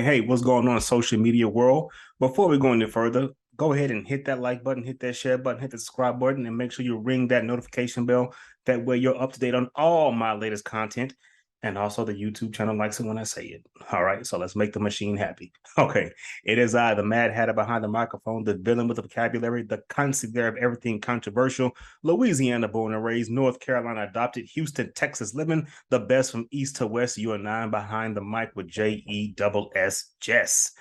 Hey, what's going on in social media world? Before we go any further, go ahead and hit that like button, hit that share button, hit the subscribe button, and make sure you ring that notification bell. That way you're up to date on all my latest content. And also the YouTube channel likes it when I say it. All right, so let's make the machine happy. Okay, it is I, the Mad Hatter behind the microphone, the villain with the vocabulary, the consigliere of everything controversial, Louisiana born and raised, North Carolina adopted, Houston, Texas living, the best from east to west. You and I behind the mic with J-E-S-S, Jess.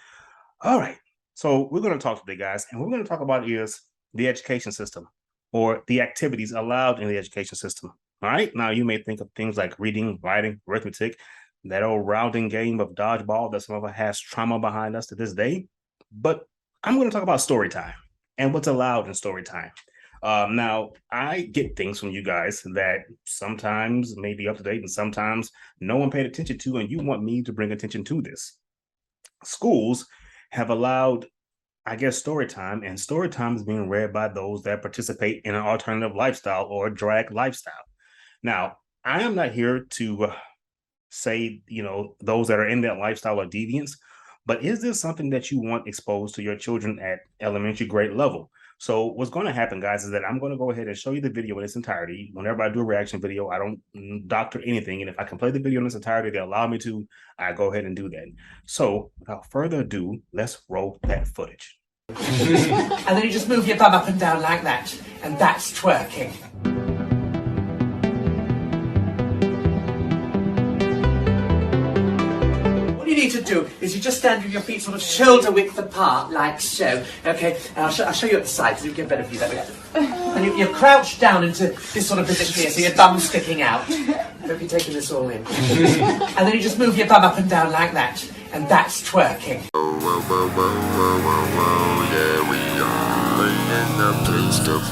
All right, so we're going to talk today, guys, and what we're going to talk about is the education system or the activities allowed in the education system. All right. Now, you may think of things like reading, writing, arithmetic, that old rounding game of dodgeball that some of us has trauma behind us to this day. But I'm going to talk about story time and what's allowed in story time. Now, I get things from you guys that sometimes may be up to date and sometimes no one paid attention to, and you want me to bring attention to this. Schools have allowed, I guess, story time, and story time is being read by those that participate in an alternative lifestyle or drag lifestyle. Now, I am not here to say, those that are in that lifestyle are deviants, but is this something that you want exposed to your children at elementary grade level? So what's going to happen, guys, is that I'm going to go ahead and show you the video in its entirety. Whenever I do a reaction video, I don't doctor anything. And if I can play the video in its entirety, they allow me to, I go ahead and do that. So without further ado, let's roll that footage. And then you just move your bum up and down like that. And that's twerking. You need to do is you just stand with your feet sort of shoulder width apart, like so. Okay, and I'll show you at the side so you get a better view that way. And you crouch down into this sort of position here, so your bum's sticking out. Hope you're taking this all in. And then you just move your bum up and down like that, and that's twerking. Yeah, we are in the place of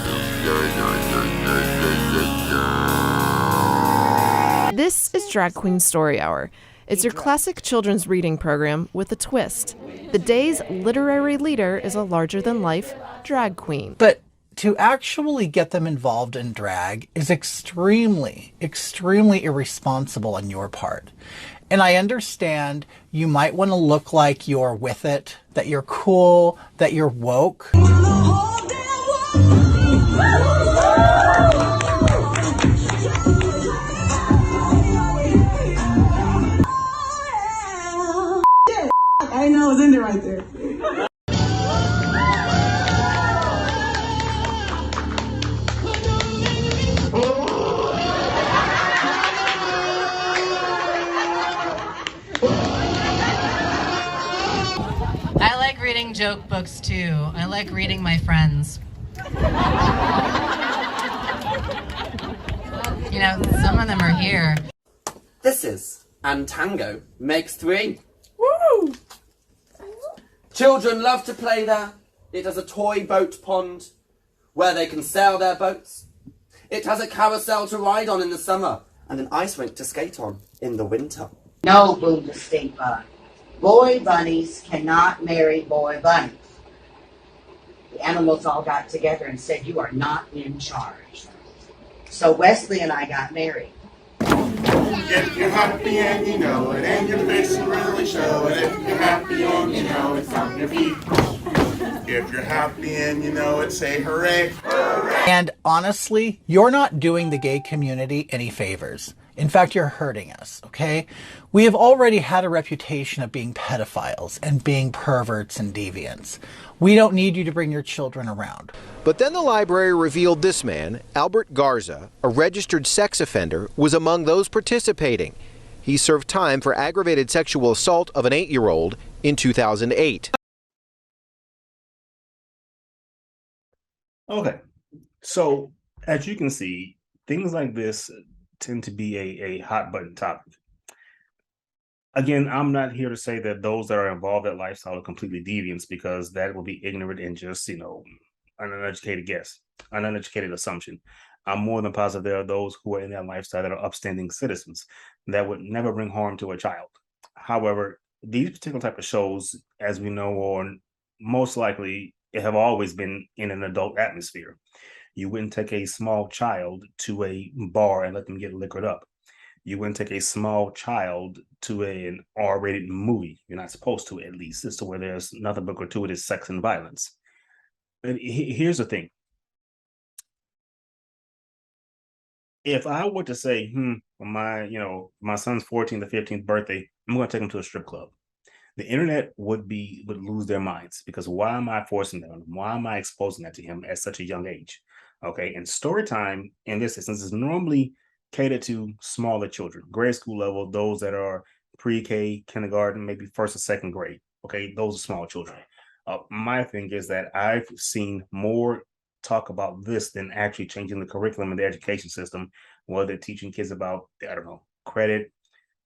This is Drag Queen Story Hour. It's your classic children's reading program with a twist. The day's literary leader is a larger-than-life drag queen. But to actually get them involved in drag is extremely, extremely irresponsible on your part. And I understand you might want to look like you're with it, that you're cool, that you're woke. I know, it's in there right there. I like reading joke books too. I like reading my friends. Some of them are here. This is and tango makes three. Woo! Children love to play there. It has a toy boat pond where they can sail their boats. It has a carousel to ride on in the summer and an ice rink to skate on in the winter. No, Booba Stink Bug. Boy bunnies cannot marry boy bunnies. The animals all got together and said, you are not in charge. So Wesley and I got married. If you're happy and you know it, and your face will really show it. If you're happy and you know it, stomp your feet. If you're happy and you know it, say hooray. Hooray! And honestly, you're not doing the gay community any favors. In fact, you're hurting us, okay? We have already had a reputation of being pedophiles and being perverts and deviants. We don't need you to bring your children around. But then the library revealed this man, Albert Garza, a registered sex offender, was among those participating. He served time for aggravated sexual assault of an 8-year-old in 2008. Okay, so as you can see, things like this tend to be a hot button topic. Again, I'm not here to say that those that are involved in that lifestyle are completely deviants, because that will be ignorant and just, an uneducated guess, an uneducated assumption. I'm more than positive there are those who are in that lifestyle that are upstanding citizens that would never bring harm to a child. However, these particular type of shows, as we know, or most likely have always been in an adult atmosphere. You wouldn't take a small child to a bar and let them get liquored up. You wouldn't take a small child to an R-rated movie. You're not supposed to, at least. It's to where there's nothing but gratuitous sex and violence. And here's the thing. If I were to say, my son's 14th or 15th birthday, I'm going to take him to a strip club, the internet would lose their minds, because why am I forcing that on him? Why am I exposing that to him at such a young age? Okay, and story time in this instance is normally catered to smaller children, grade school level, those that are pre-K, kindergarten, maybe first or second grade. Okay, those are small children. My thing is that I've seen more talk about this than actually changing the curriculum in the education system, whether teaching kids about, I don't know, credit,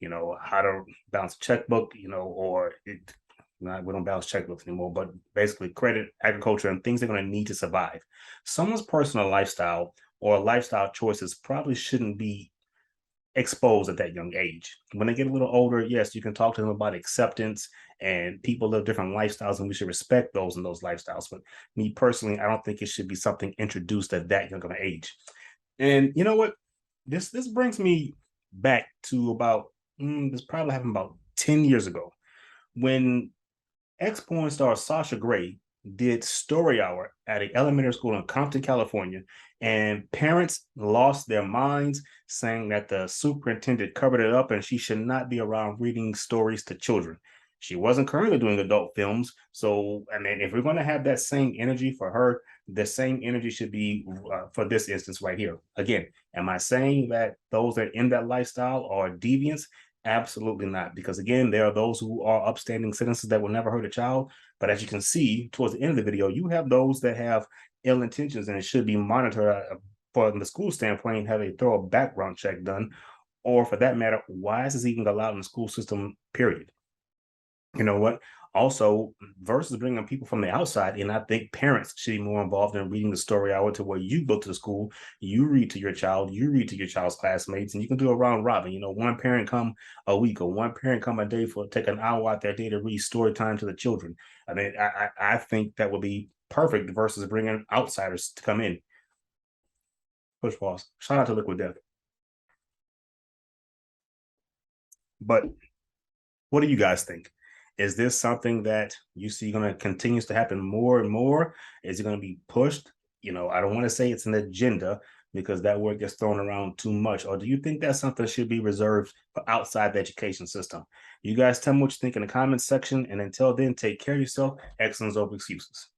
how to balance a checkbook, we don't balance checkbooks anymore, but basically credit, agriculture, and things they're going to need to survive. Someone's personal lifestyle or lifestyle choices probably shouldn't be exposed at that young age. When they get a little older, yes, you can talk to them about acceptance, and people live different lifestyles, and we should respect those and those lifestyles. But me personally, I don't think it should be something introduced at that young of an age. And you know what? This brings me back to about this probably happened about 10 years ago, when ex-porn star Sasha Grey did Story Hour at an elementary school in Compton, California, and parents lost their minds, saying that the superintendent covered it up and she should not be around reading stories to children. She wasn't currently doing adult films, so I mean, if we're going to have that same energy for her, the same energy should be for this instance right here. Again, am I saying that those that are in that lifestyle are deviants? Absolutely not, because again, there are those who are upstanding citizens that will never hurt a child. But as you can see towards the end of the video, you have those that have ill intentions, and it should be monitored from the school standpoint, have a thorough background check done, or for that matter, why is this even allowed in the school system, period? You know what? Also, versus bringing people from the outside, and I think parents should be more involved in reading the Story Hour, to where you go to the school, you read to your child, you read to your child's classmates, and you can do a round robin. One parent come a week, or one parent come a day, for take an hour out that day to read story time to the children. I mean, I think that would be perfect versus bringing outsiders to come in. Push pause. Shout out to Liquid Death. But what do you guys think? Is this something that you see going to continue to happen more and more? Is it going to be pushed? I don't want to say it's an agenda, because that word gets thrown around too much. Or do you think that's something that should be reserved for outside the education system? You guys tell me what you think in the comments section. And until then, take care of yourself. Excellence over excuses.